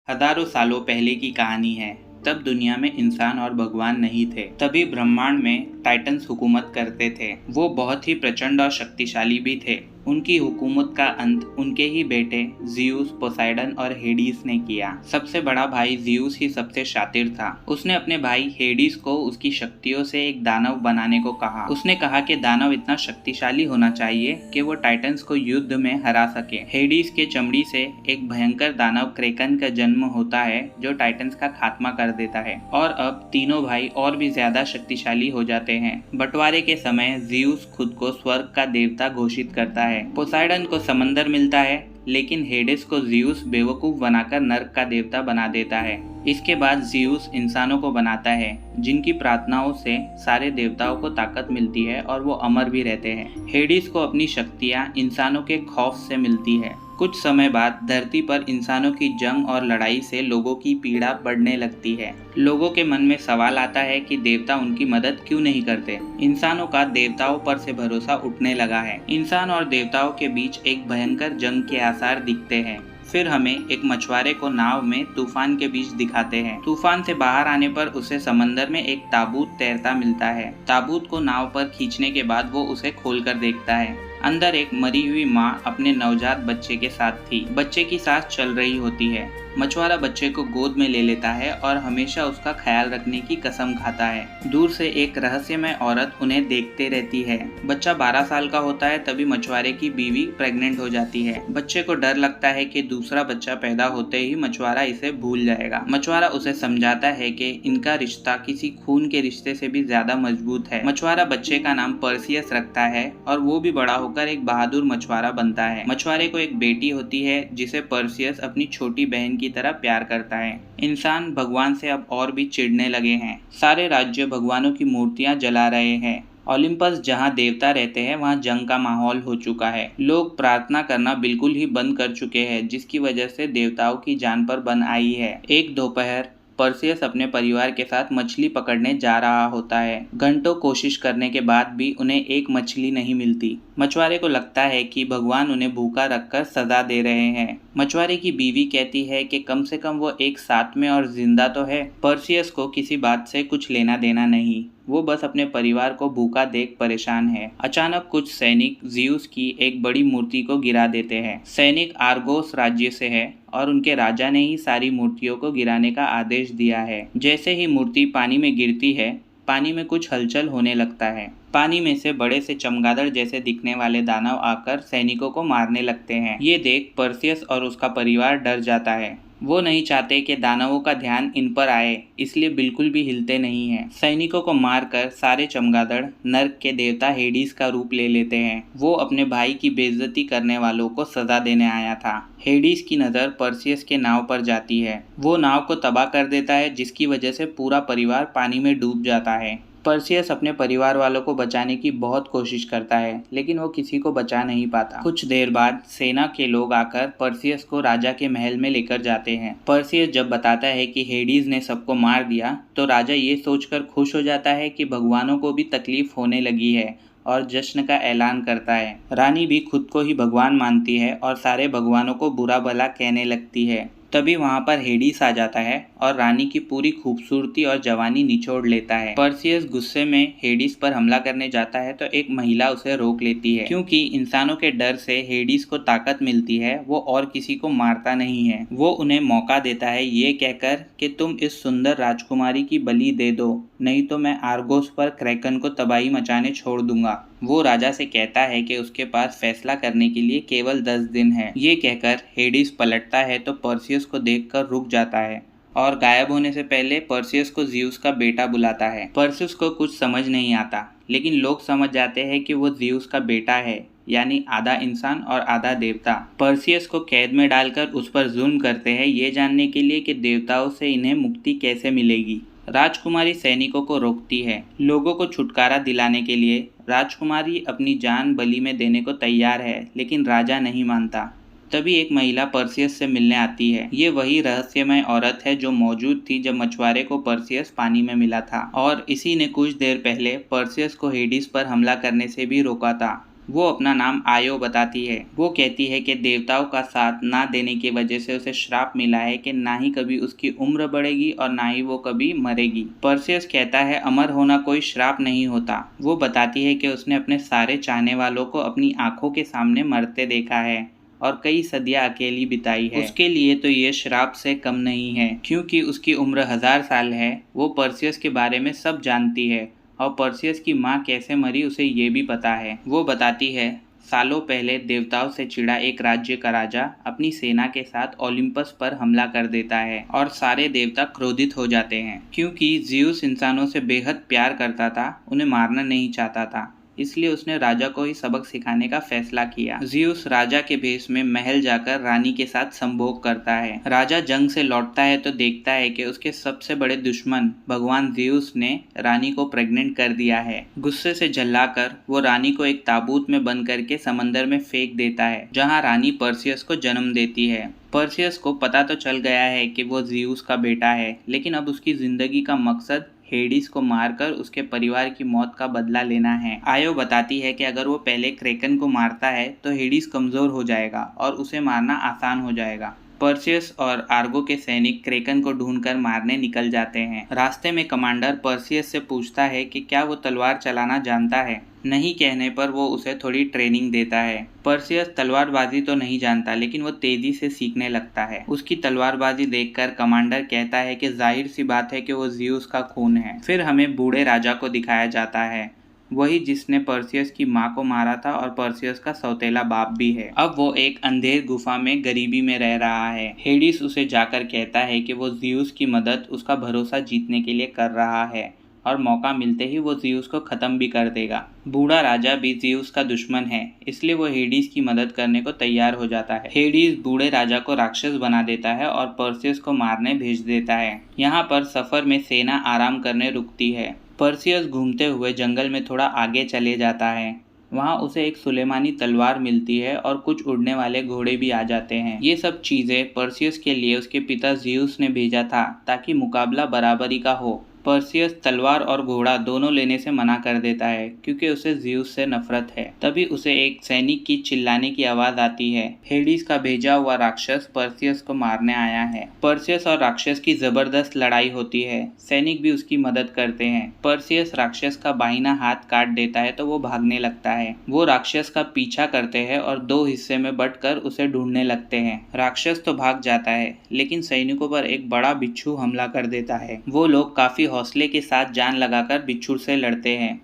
हजारों सालों पहले की कहानी है। तब दुनिया में इंसान और भगवान नहीं थे। तभी ब्रह्मांड में टाइटन्स हुकूमत करते थे। वो बहुत ही प्रचंड और शक्तिशाली भी थे। उनकी हुकूमत का अंत उनके ही बेटे जियूस, पोसाइडन और हेडीस ने किया। सबसे बड़ा भाई जियूस ही सबसे शातिर था। उसने अपने भाई हेडीस को उसकी शक्तियों से एक दानव बनाने को कहा। उसने कहा कि दानव इतना शक्तिशाली होना चाहिए कि वो टाइटन्स को युद्ध में हरा सके। हेडीस के चमड़ी से एक भयंकर दानव क्रेकन का जन्म होता है जो टाइटन्स का खात्मा कर देता है और अब तीनों भाई और भी ज्यादा शक्तिशाली हो जाते हैं। बंटवारे के समय जियूस खुद को स्वर्ग का देवता घोषित करता है। पोसाइडन को समंदर मिलता है, लेकिन हेडिस को जियूस बेवकूफ बनाकर नर्क का देवता बना देता है। इसके बाद जियूस इंसानों को बनाता है, जिनकी प्रार्थनाओं से सारे देवताओं को ताकत मिलती है और वो अमर भी रहते हैं। हेडिस को अपनी शक्तियाँ इंसानों के खौफ से मिलती है। कुछ समय बाद धरती पर इंसानों की जंग और लड़ाई से लोगों की पीड़ा बढ़ने लगती है। लोगों के मन में सवाल आता है कि देवता उनकी मदद क्यों नहीं करते। इंसानों का देवताओं पर से भरोसा उठने लगा है। इंसान और देवताओं के बीच एक भयंकर जंग के आसार दिखते हैं। फिर हमें एक मछुआरे को नाव में तूफान के बीच दिखाते हैं। तूफान से बाहर आने पर उसे समंदर में एक ताबूत तैरता मिलता है। ताबूत को नाव पर खींचने के बाद वो उसे खोलकर देखता है। अंदर एक मरी हुई माँ अपने नवजात बच्चे के साथ थी। बच्चे की सांस चल रही होती है। मछुआरा बच्चे को गोद में ले लेता है और हमेशा उसका ख्याल रखने की कसम खाता है। दूर से एक रहस्यमय औरत उन्हें देखते रहती है। बच्चा 12 साल का होता है तभी मछुआरे की बीवी प्रेग्नेंट हो जाती है। बच्चे को डर लगता है कि दूसरा बच्चा पैदा होते ही मछुआरा इसे भूल जाएगा। मछुआरा उसे समझाता है कि इनका रिश्ता किसी खून के रिश्ते से भी ज्यादा मजबूत है। मछुआरा बच्चे का नाम पर्सियस रखता है और वो भी बड़ा होकर एक बहादुर मछुआरा बनता है। मछुआरे को एक बेटी होती है जिसे पर्सियस अपनी छोटी बहन की तरह प्यार करता है। इंसान भगवान से अब और भी चिढ़ने लगे हैं। सारे राज्य भगवानों की मूर्तियां जला रहे हैं। ओलिम्पस जहां देवता रहते हैं वहां जंग का माहौल हो चुका है। लोग प्रार्थना करना बिल्कुल ही बंद कर चुके हैं, जिसकी वजह से देवताओं की जान पर बन आई है। एक दोपहर पर्सियस अपने परिवार के साथ मछली पकड़ने जा रहा होता है। घंटों कोशिश करने के बाद भी उन्हें एक मछली नहीं मिलती। मछुआरे को लगता है कि भगवान उन्हें भूखा रखकर सजा दे रहे हैं। मछुआरे की बीवी कहती है कि कम से कम वो एक साथ में और जिंदा तो है। पर्सियस को किसी बात से कुछ लेना देना नहीं, वो बस अपने परिवार को भूखा देख परेशान है। अचानक कुछ सैनिक जियूस की एक बड़ी मूर्ति को गिरा देते हैं। सैनिक आर्गोस राज्य से है और उनके राजा ने ही सारी मूर्तियों को गिराने का आदेश दिया है। जैसे ही मूर्ति पानी में गिरती है, पानी में कुछ हलचल होने लगता है। पानी में से बड़े से चमगादड़ जैसे दिखने वाले दानव आकर सैनिकों को मारने लगते हैं। ये देख पर्सियस और उसका परिवार डर जाता है। वो नहीं चाहते कि दानवों का ध्यान इन पर आए, इसलिए बिल्कुल भी हिलते नहीं हैं। सैनिकों को मारकर सारे चमगादड़ नर्क के देवता हेडिस का रूप ले लेते हैं। वो अपने भाई की बेइज्जती करने वालों को सजा देने आया था। हेडिस की नज़र पर्सियस के नाव पर जाती है। वो नाव को तबाह कर देता है, जिसकी वजह से पूरा परिवार पानी में डूब जाता है। पर्सियस अपने परिवार वालों को बचाने की बहुत कोशिश करता है, लेकिन वो किसी को बचा नहीं पाता। कुछ देर बाद सेना के लोग आकर पर्सियस को राजा के महल में लेकर जाते हैं। पर्सियस जब बताता है कि हेडिस ने सबको मार दिया, तो राजा ये सोचकर खुश हो जाता है कि भगवानों को भी तकलीफ होने लगी है और जश्न का ऐलान करता है। रानी भी खुद को ही भगवान मानती है और सारे भगवानों को बुरा भला कहने लगती है। तभी वहां पर हेडिस आ जाता है और रानी की पूरी खूबसूरती और जवानी निचोड़ लेता है। पर्सियस गुस्से में हेडिस पर हमला करने जाता है तो एक महिला उसे रोक लेती है। क्योंकि इंसानों के डर से हेडिस को ताकत मिलती है, वो और किसी को मारता नहीं है। वो उन्हें मौका देता है ये कहकर कि तुम इस सुंदर राजकुमारी की बलि दे दो, नहीं तो मैं आर्गोस पर क्रैकन को तबाही मचाने छोड़ दूंगा। वो राजा से कहता है कि उसके पास फैसला करने के लिए केवल 10 दिन है। ये कहकर हेडिस पलटता है तो पर्सियस को देखकर रुक जाता है और गायब होने से पहले पर्सियस को जियूस का बेटा बुलाता है। पर्सियस को कुछ समझ नहीं आता, लेकिन लोग समझ जाते हैं कि वो जियूस का बेटा है, यानी आधा इंसान और आधा देवता। पर्सियस को कैद में डालकर उस पर जुल्म करते हैं, ये जानने के लिए कि देवताओं से इन्हें मुक्ति कैसे मिलेगी। राजकुमारी सैनिकों को रोकती है। लोगों को छुटकारा दिलाने के लिए राजकुमारी अपनी जान बलि में देने को तैयार है, लेकिन राजा नहीं मानता। तभी एक महिला पर्सियस से मिलने आती है। ये वही रहस्यमय औरत है जो मौजूद थी जब मछुआरे को पर्सियस पानी में मिला था, और इसी ने कुछ देर पहले पर्सियस को हेडिस पर हमला करने से भी रोका था। वो अपना नाम आयो बताती है। वो कहती है कि देवताओं का साथ ना देने की वजह से उसे श्राप मिला है कि ना ही कभी उसकी उम्र बढ़ेगी और ना ही वो कभी मरेगी। पर्सियस कहता है अमर होना कोई श्राप नहीं होता। वो बताती है कि उसने अपने सारे चाहने वालों को अपनी आंखों के सामने मरते देखा है और कई सदियां अकेली बिताई है। उसके लिए तो ये श्राप से कम नहीं है, क्योंकि उसकी उम्र 1000 साल है। वो पर्सियस के बारे में सब जानती है और पर्सियस की माँ कैसे मरी उसे ये भी पता है। वो बताती है सालों पहले देवताओं से चिढ़ा एक राज्य का राजा अपनी सेना के साथ ओलिम्पस पर हमला कर देता है और सारे देवता क्रोधित हो जाते हैं, क्योंकि ज़्यूस इंसानों से बेहद प्यार करता था, उन्हें मारना नहीं चाहता था। इसलिए उसने राजा को ही सबक सिखाने का फैसला किया। ज़्यूस राजा के भेष में महल जाकर रानी के साथ संभोग करता है। राजा जंग से लौटता है तो देखता है कि उसके सबसे बड़े दुश्मन भगवान ज़्यूस ने रानी को प्रेग्नेंट कर दिया है। गुस्से से झल्लाकर वो रानी को एक ताबूत में बंद करके समंदर में फेंक देता है, जहाँ रानी पर्सियस को जन्म देती है। पर्सियस को पता तो चल गया है कि वो ज़्यूस का बेटा है, लेकिन अब उसकी जिंदगी का मकसद हेडिस को मारकर उसके परिवार की मौत का बदला लेना है। आयो बताती है कि अगर वो पहले क्रेकन को मारता है तो हेडिस कमजोर हो जाएगा और उसे मारना आसान हो जाएगा। पर्सियस और आर्गो के सैनिक क्रेकन को ढूंढकर मारने निकल जाते हैं। रास्ते में कमांडर पर्सियस से पूछता है कि क्या वो तलवार चलाना जानता है। नहीं कहने पर वो उसे थोड़ी ट्रेनिंग देता है। पर्सियस तलवारबाजी तो नहीं जानता, लेकिन वो तेजी से सीखने लगता है। उसकी तलवारबाजी देखकर कमांडर कहता है कि जाहिर सी बात है कि वो ज़्यूस का खून है। फिर हमें बूढ़े राजा को दिखाया जाता है, वही जिसने पर्सियस की माँ को मारा था और पर्सियस का सौतेला बाप भी है। अब वो एक अंधेर गुफा में गरीबी में रह रहा है। हेडिस उसे जाकर कहता है कि वो ज़्यूस की मदद उसका भरोसा जीतने के लिए कर रहा है और मौका मिलते ही वो ज़्यूस को ख़त्म भी कर देगा। बूढ़ा राजा भी ज़्यूस का दुश्मन है, इसलिए वो हेडिस की मदद करने को तैयार हो जाता है। हेडिस बूढ़े राजा को राक्षस बना देता है और पर्सियस को मारने भेज देता है। यहाँ पर सफ़र में सेना आराम करने रुकती है। पर्सियस घूमते हुए जंगल में थोड़ा आगे चले जाता है। वहाँ उसे एक सुलेमानी तलवार मिलती है और कुछ उड़ने वाले घोड़े भी आ जाते हैं। ये सब चीज़ें पर्सियस के लिए उसके पिता ज़्यूस ने भेजा था, ताकि मुकाबला बराबरी का हो। पर्सियस तलवार और घोड़ा दोनों लेने से मना कर देता है, क्योंकि उसे ज़्यूस से नफरत है। तभी उसे एक सैनिक की चिल्लाने की आवाज़ आती है। हेडिस का भेजा हुआ राक्षस पर्सियस को मारने आया है। पर्सियस और राक्षस की जबरदस्त लड़ाई होती है। सैनिक भी उसकी मदद करते हैं। पर्सियस राक्षस का बाहिना हाथ काट देता है तो वो भागने लगता है। वो राक्षस का पीछा करते हैं और दो हिस्से में बंटकर उसे ढूंढने लगते हैं। राक्षस तो भाग जाता है, लेकिन सैनिकों पर एक बड़ा बिच्छू हमला कर देता है। वो लोग काफी हौसले के साथ जान लगाकर बिच्छू से लड़ते हैं।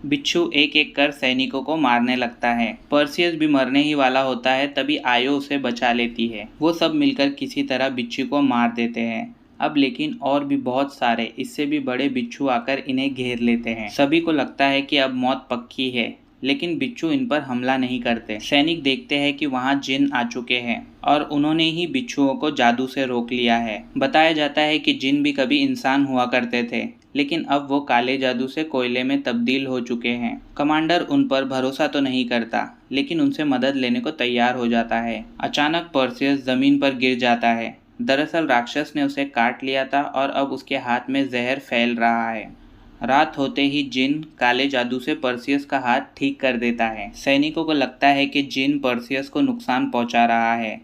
बिच्छू एक एक कर सैनिकों को मारने लगता है। पर्सियस भी मरने ही वाला होता है, तभी आयो उसे बचा लेती है। वो सब मिलकर किसी तरह बिच्छू को मार देते हैं। अब लेकिन और भी बहुत सारे इससे भी बड़े बिच्छू आकर इन्हें घेर लेते हैं। सभी को लगता है कि अब मौत पक्की है, लेकिन बिच्छू इन पर हमला नहीं करते। सैनिक देखते हैं कि वहाँ जिन आ चुके हैं और उन्होंने ही बिच्छुओं को जादू से रोक लिया है। बताया जाता है कि जिन भी कभी इंसान हुआ करते थे, लेकिन अब वो काले जादू से कोयले में तब्दील हो चुके हैं। कमांडर उन पर भरोसा तो नहीं करता, लेकिन उनसे मदद लेने को तैयार हो जाता है। अचानक पर्सियस जमीन पर गिर जाता है। दरअसल राक्षस ने उसे काट लिया था और अब उसके हाथ में जहर फैल रहा है। रात होते ही जिन काले जादू से पर्सियस का हाथ ठीक कर देता है। सैनिकों को लगता है कि जिन पर्सियस को नुकसान पहुंचा रहा है,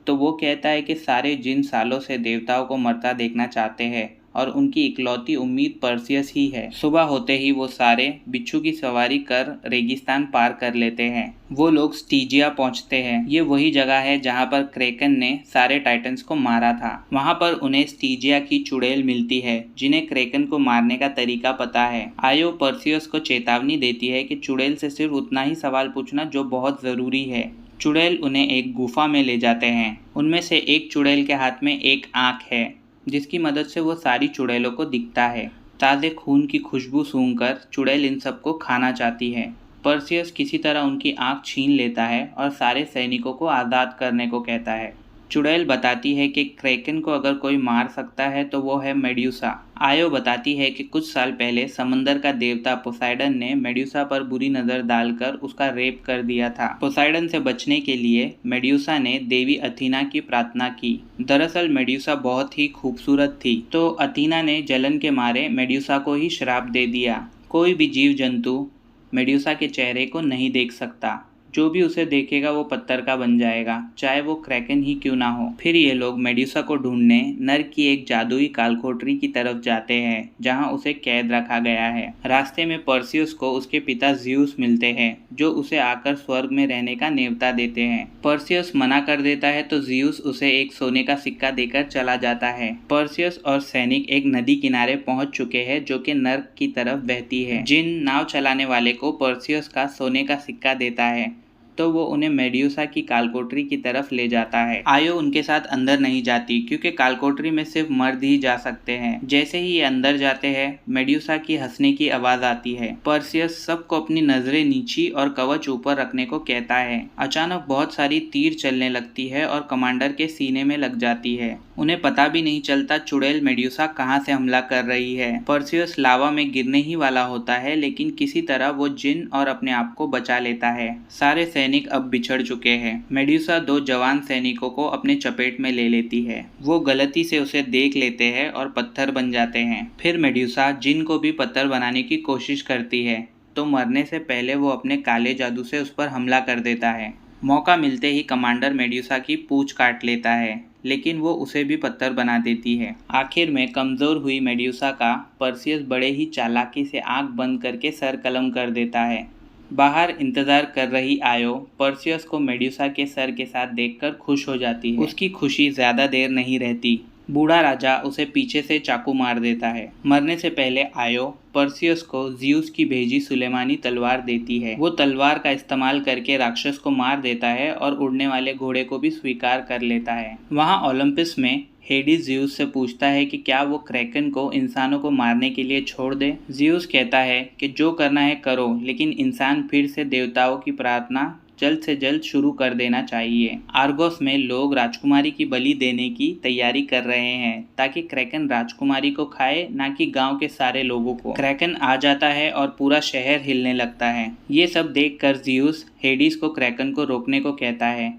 तो वो कहता है कि सारे जिन सालों से देवताओं को मरता देखना चाहते हैं और उनकी इकलौती उम्मीद पर्सियस ही है। सुबह होते ही वो सारे बिच्छू की सवारी कर रेगिस्तान पार कर लेते हैं। वो लोग स्टीजिया पहुंचते हैं। ये वही जगह है जहां पर क्रेकन ने सारे टाइटन्स को मारा था। वहां पर उन्हें स्टीजिया की चुड़ैल मिलती है, जिन्हें क्रेकन को मारने का तरीका पता है। आयो पर्सियस को चेतावनी देती है कि चुड़ैल से सिर्फ उतना ही सवाल पूछना जो बहुत ज़रूरी है। चुड़ैल उन्हें एक गुफा में ले जाते हैं। उनमें से एक चुड़ैल के हाथ में एक आँख है, जिसकी मदद से वो सारी चुड़ैलों को दिखता है। ताज़े खून की खुशबू सूंघकर चुड़ैल इन सबको खाना चाहती है। पर्सियस किसी तरह उनकी आँख छीन लेता है और सारे सैनिकों को आज़ाद करने को कहता है। चुड़ैल बताती है कि क्रेकन को अगर कोई मार सकता है तो वो है मेड्यूसा। आयो बताती है कि कुछ साल पहले समंदर का देवता पोसाइडन ने मेड्यूसा पर बुरी नज़र डालकर उसका रेप कर दिया था। पोसाइडन से बचने के लिए मेड्यूसा ने देवी अथीना की प्रार्थना की। दरअसल मेड्यूसा बहुत ही खूबसूरत थी, तो अथीना ने जलन के मारे मेड्यूसा को ही श्राप दे दिया। कोई भी जीव जंतु मेड्यूसा के चेहरे को नहीं देख सकता। जो भी उसे देखेगा वो पत्थर का बन जाएगा, चाहे वो क्रैकन ही क्यों ना हो। फिर ये लोग मेड्यूसा को ढूंढने नर्क की एक जादुई कालकोठरी की तरफ जाते हैं जहां उसे कैद रखा गया है। रास्ते में पर्सियस को उसके पिता ज़्यूस मिलते हैं जो उसे आकर स्वर्ग में रहने का न्योता देते हैं। पर्सियस मना कर देता है तो ज़्यूस उसे एक सोने का सिक्का देकर चला जाता है। पर्सियस और सैनिक एक नदी किनारे पहुंच चुके हैं जो कि नर्क की तरफ बहती है। जिन नाव चलाने वाले को पर्सियस का सोने का सिक्का देता है तो वो उन्हें मेड्यूसा की कालकोठरी की तरफ ले जाता है। आयो उनके साथ अंदर नहीं जाती क्योंकि कालकोठरी में सिर्फ मर्द ही जा सकते हैं। जैसे ही ये अंदर जाते हैं मेड्यूसा की हंसने की आवाज आती है। पर्सियस सबको अपनी नजरें नीची और कवच ऊपर रखने को कहता है। अचानक बहुत सारी तीर चलने लगती है और कमांडर के सीने में लग जाती है। उन्हें पता भी नहीं चलता चुड़ैल मेड्यूसा कहाँ से हमला कर रही है। पर्सियस लावा में गिरने ही वाला होता है लेकिन किसी तरह वो जिन और अपने आप को बचा लेता है। सारे सैनिक अब बिछड़ चुके हैं। मेड्यूसा 2 जवान सैनिकों को अपने चपेट में ले लेती है। वो गलती से उसे देख लेते हैं और पत्थर बन जाते हैं। फिर मेड्यूसा जिन को भी पत्थर बनाने की कोशिश करती है तो मरने से पहले वो अपने काले जादू से उस पर हमला कर देता है। मौका मिलते ही कमांडर मेड्यूसा की पूंछ काट लेता है लेकिन वो उसे भी पत्थर बना देती है। आखिर में कमज़ोर हुई मेड्यूसा का पर्सियस बड़े ही चालाकी से आंख बंद करके सर कलम कर देता है। बाहर इंतजार कर रही आयो पर्सियस को मेड्यूसा के सर के साथ देखकर खुश हो जाती है। उसकी खुशी ज़्यादा देर नहीं रहती। बूढ़ा राजा उसे पीछे से चाकू मार देता है। मरने से पहले आयो पर्सियस को ज़्यूस की भेजी सुलेमानी तलवार देती है। वो तलवार का इस्तेमाल करके राक्षस को मार देता है और उड़ने वाले घोड़े को भी स्वीकार कर लेता है। वहाँ ओलंपस में हेडिस ज़्यूस से पूछता है कि क्या वो क्रैकन को इंसानों को मारने के लिए छोड़ दे। ज़्यूस कहता है कि जो करना है करो लेकिन इंसान फिर से देवताओं की प्रार्थना जल्द से जल्द शुरू कर देना चाहिए। आर्गोस में लोग राजकुमारी की बलि देने की तैयारी कर रहे हैं ताकि क्रैकन राजकुमारी को खाए, ना कि गांव के सारे लोगों को। क्रैकन आ जाता है और पूरा शहर हिलने लगता है। ये सब देखकर ज़्यूस हेडिस को क्रैकन को रोकने को कहता है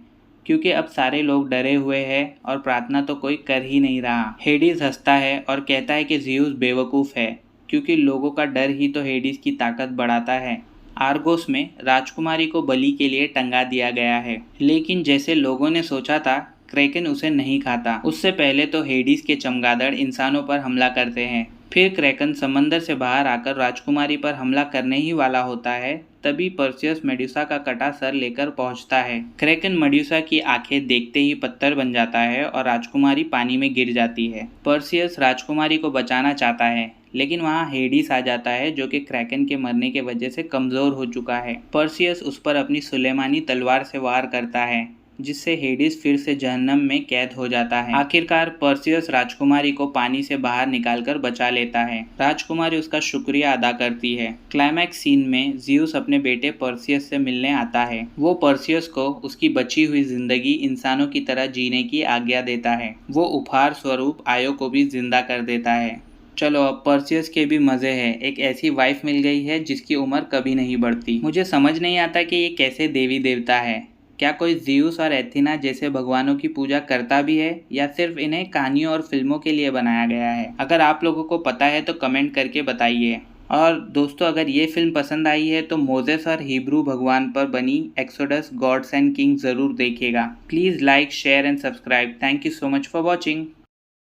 क्योंकि अब सारे लोग डरे हुए हैं और प्रार्थना तो कोई कर ही नहीं रहा। हेडिस हंसता है और कहता है कि ज़्यूस बेवकूफ़ है क्योंकि लोगों का डर ही तो हेडिस की ताकत बढ़ाता है। आर्गोस में राजकुमारी को बलि के लिए टंगा दिया गया है लेकिन जैसे लोगों ने सोचा था क्रैकन उसे नहीं खाता। उससे पहले तो हेडिस के चमगादड़ इंसानों पर हमला करते हैं। फिर क्रैकन समंदर से बाहर आकर राजकुमारी पर हमला करने ही वाला होता है। तभी पर्सियस मेड्यूसा का कटा सर लेकर पहुंचता है। क्रैकन मेड्यूसा की आंखें देखते ही पत्थर बन जाता है और राजकुमारी पानी में गिर जाती है। पर्सियस राजकुमारी को बचाना चाहता है लेकिन वहाँ हेडिस आ जाता है जो कि क्रैकन के मरने के वजह से कमज़ोर हो चुका है। पर्सियस उस पर अपनी सुलेमानी तलवार से वार करता है जिससे हेडिस फिर से जहन्नम में कैद हो जाता है। आखिरकार पर्सियस राजकुमारी को पानी से बाहर निकालकर बचा लेता है। राजकुमारी उसका शुक्रिया अदा करती है। क्लाइमैक्स सीन में ज़्यूस अपने बेटे पर्सियस से मिलने आता है। वो पर्सियस को उसकी बची हुई जिंदगी इंसानों की तरह जीने की आज्ञा देता है। वो उपहार स्वरूप आयो को भी जिंदा कर देता है। चलो अब पर्सियस के भी मज़े हैं। एक ऐसी वाइफ मिल गई है जिसकी उम्र कभी नहीं बढ़ती। मुझे समझ नहीं आता कि ये कैसे देवी देवता है। क्या कोई ज़्यूस और एथेना जैसे भगवानों की पूजा करता भी है या सिर्फ इन्हें कहानियों और फिल्मों के लिए बनाया गया है? अगर आप लोगों को पता है तो कमेंट करके बताइए। और दोस्तों अगर ये फिल्म पसंद आई है तो मोजेस और हिब्रू भगवान पर बनी एक्सोडस गॉड्स एंड किंग्स ज़रूर देखिएगा। Please like share and subscribe. Thank you so much for watching.